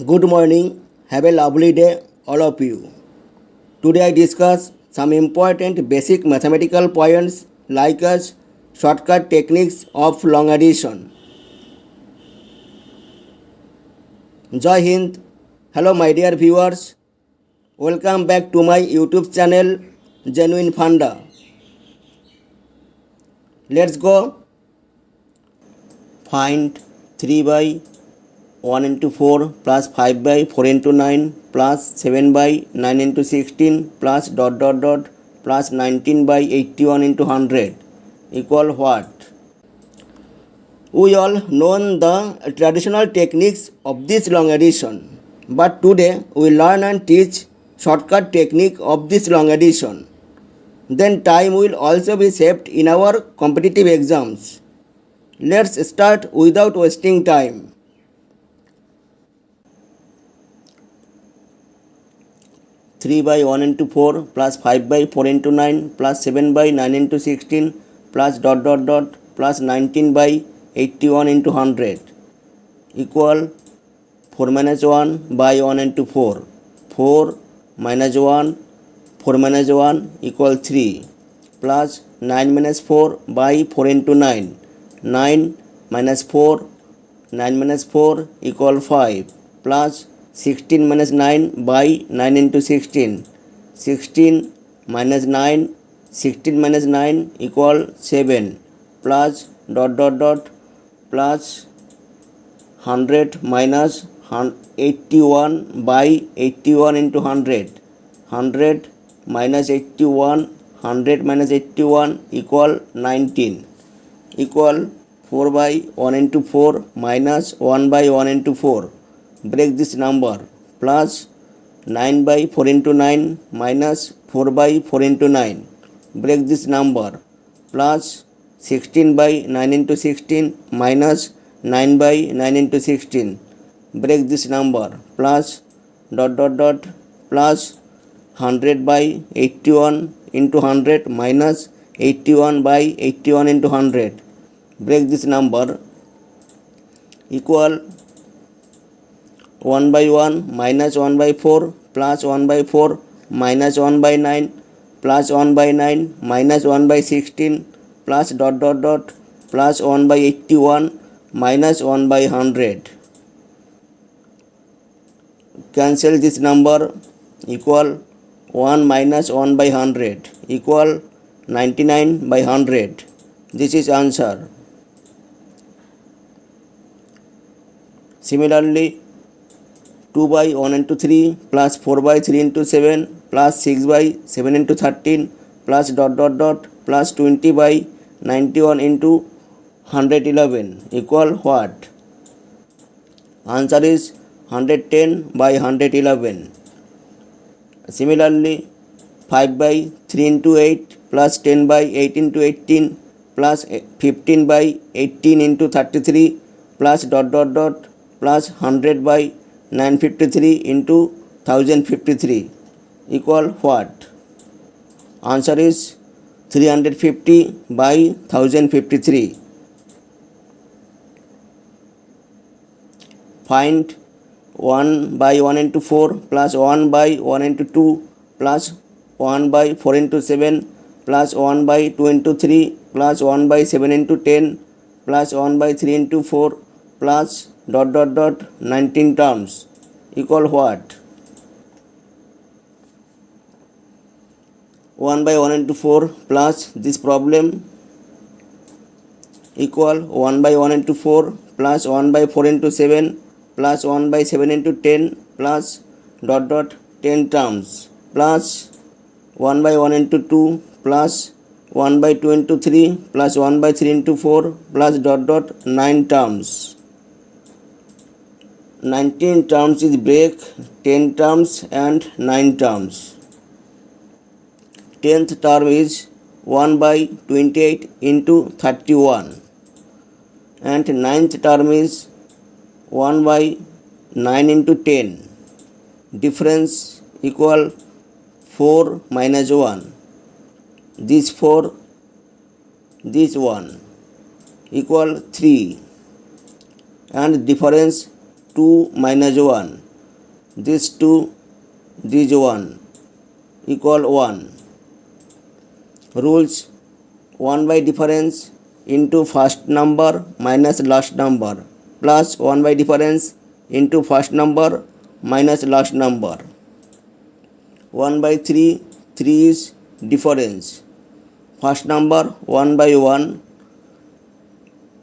Good morning. Have a lovely day, all of you. Today I discuss some important basic mathematical points like as shortcut techniques of long addition. Jai Hind. Hello my dear viewers. Welcome back to my YouTube channel Genuine Funda. Let's go. Find 3 by 1 into 4 plus 5 by 4 into 9 plus 7 by 9 into 16 plus plus 19 by 81 into 100 equal what? We all know the traditional techniques of this long addition, but today we learn and teach shortcut technique of this long addition. Then time will also be saved in our competitive exams. Let's start without wasting time. 3 by 1 into 4 plus 5 by 4 into 9 plus 7 by 9 into 16 plus plus 19 by 81 into 100 equal 4 minus 1 by 1 into 4. 4 minus 1, 4 minus 1 equal 3 plus 9 minus 4 by 4 into 9. 9 minus 4, 9 minus 4 equal 5 plus 16 minus 9 by 9 into 16. 16 minus 9, 16 minus 9 equal 7 plus plus 100 minus 81 by 81 into 100. 100 minus 81, 100 minus 81 equal 19 equal 4 by 1 into 4 minus 1 by 1 into 4. Break this number plus 9 by 4 into 9 minus 4 by 4 into 9. Break this number plus 16 by 9 into 16 minus 9 by 9 into 16. Break this number plus plus 100 by 81 into 100 minus 81 by 81 into 100. Break this number equal 1 by 1 minus 1 by 4 plus 1 by 4 minus 1 by 9 plus 1 by 9 minus 1 by 16 plus plus 1 by 81 minus 1 by 100. Cancel this number equal 1 minus 1 by 100 equal 99 by 100. This is answer. Similarly, 2 by 1 into 3 plus 4 by 3 into 7 plus 6 by 7 into 13 plus plus 20 by 91 into 111 equal what? Answer is 110 by 111. Similarly, 5 by 3 into 8 plus 10 by 8 into 18 plus 15 by 18 into 33 plus plus 100 by 953 into 1053 equal what? Answer is 350 by 1053. Find 1 by 1 into 4 plus 1 by 1 into 2 plus 1 by 4 into 7 plus 1 by 2 into 3 plus 1 by 7 into 10 plus 1 by 3 into 4 plus 19 terms equal what? 1 by 1 into 4 plus this problem equal 1 by 1 into 4 plus 1 by 4 into 7 plus 1 by 7 into 10 plus 10 terms plus 1 by 1 into 2 plus 1 by 2 into 3 plus 1 by 3 into 4 plus 9 terms. 19 terms is break 10 terms and 9 terms. 10th term is 1 by 28 into 31 and 9th term is 1 by 9 into 10. Difference equal 4 minus 1. This 4, this 1 equal 3 and difference 2 minus 1. this 2, this 1 equal 1. Rules 1 by difference into first number minus last number plus 1 by difference into first number minus last number. 1 by 3, 3 is difference. First number 1 by 1,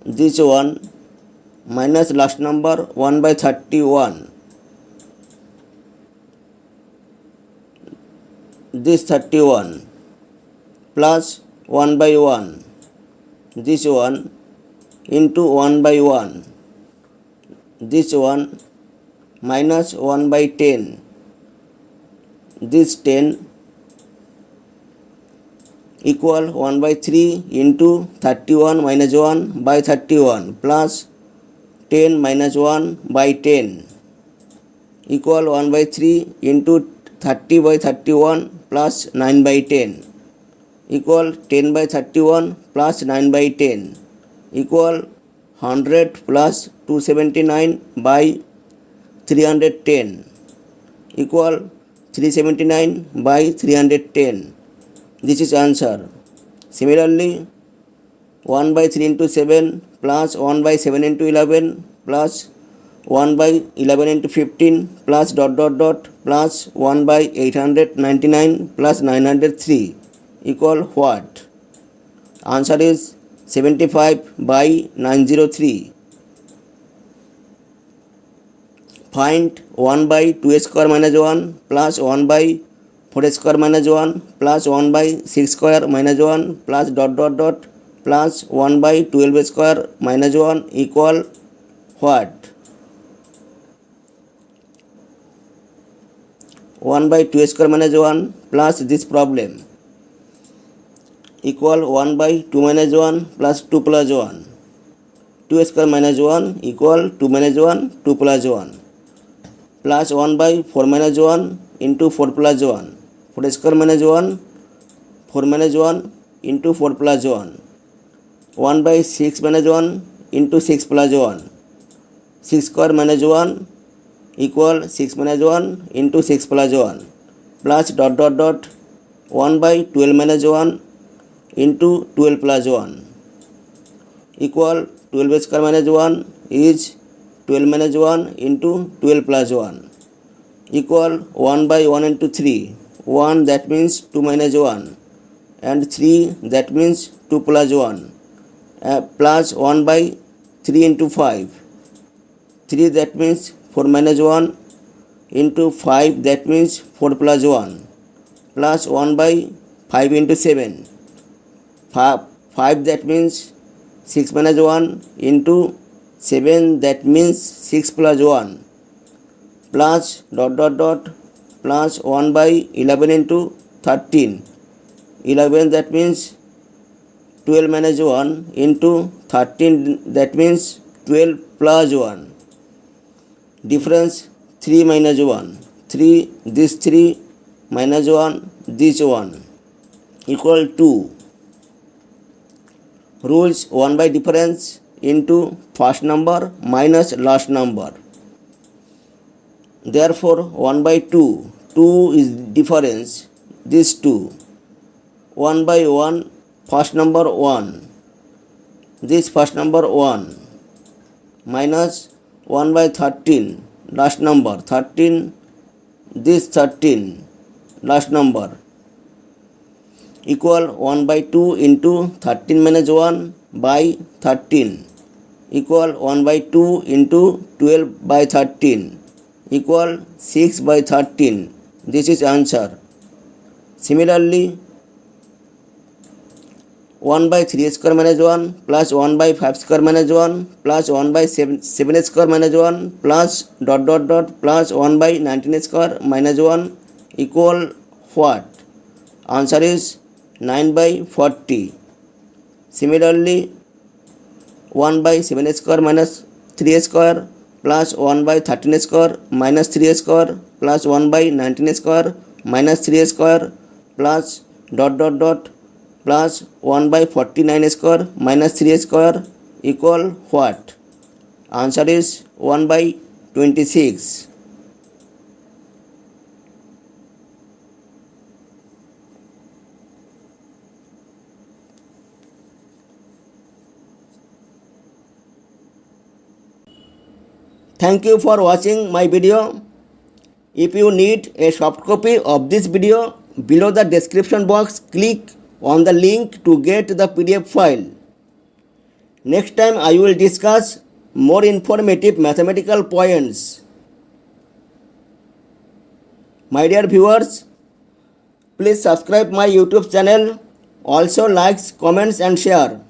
this 1 minus last number 1 by 31, this 31 plus 1 by 1, this 1 into 1 by 1, this 1 minus 1 by 10, this 10 equal 1 by 3 into 31 minus 1 by 31 plus 10 minus 1 by 10 equal 1 by 3 into 30 by 31 plus 9 by 10 equal 10 by 31 plus 9 by 10 equal 100 plus 279 by 310 equal 379 by 310. This is answer. Similarly, 1 by 3 into 7 plus 1 by 7 into 11 plus 1 by 11 into 15 plus plus 1 by 899 plus 903 equal what? Answer is 75 by 903. Find 1 by 2 square minus 1 plus 1 by 4 square minus 1 plus 1 by 6 square minus 1 plus plus 1 by 12 square minus 1 equal what? 1 by 2 square minus 1 plus this problem equal 1 by 2 minus 1 plus 2 plus 1. 2 square minus 1 equal 2 minus 1, 2 plus 1 plus 1 by 4 minus 1 into 4 plus 1. 4 square minus 1, 4 minus 1 into 4 plus 1. 1 by 6 minus 1 into 6 plus 1. 6 square minus 1 equal 6 minus 1 into 6 plus 1 plus 1 by 12 minus 1 into 12 plus 1 equal 12 square minus 1 is 12 minus 1 into 12 plus 1 equal 1 by 1 into 3. 1 that means 2 minus 1 and 3 that means 2 plus 1 plus 1 by 3 into 5. 3 that means 4 minus 1 into 5 that means 4 plus 1 plus 1 by 5 into 7. 5 that means 6 minus 1 into 7 that means 6 plus 1 plus plus 1 by 11 into 13. 11 that means 12 minus 1 into 13 that means 12 plus 1. Difference 3 minus 1. 3 this 3 minus 1 this 1 equal 2. Rules 1 by difference into first number minus last number. Therefore 1 by 2. 2 is difference. This 2. 1 by 1 first number 1. This first number 1 minus 1 by 13 last number 13. This 13 last number equal 1 by 2 into 13 minus 1 by 13 equal 1 by 2 into 12 by 13 equal 6 by 13. This is answer. Similarly, 1 by 3 square minus 1 plus 1 by 5 square minus 1 plus 1 by 7 square minus 1 plus plus 1 by 19 square minus 1 equal what? Answer is 9 by 40. Similarly, 1 by 7 square minus 3 square plus 1 by 13 square minus 3 square plus 1 by 19 square minus 3 square plus plus 1 by 49 square minus 3 square equal what? Answer is 1 by 26. Thank you for watching my video. If you need a soft copy of this video, below the description box, click on the link to get the PDF file. Next time I will discuss more informative mathematical points. My dear viewers, please subscribe my YouTube channel. Also likes, comments and share.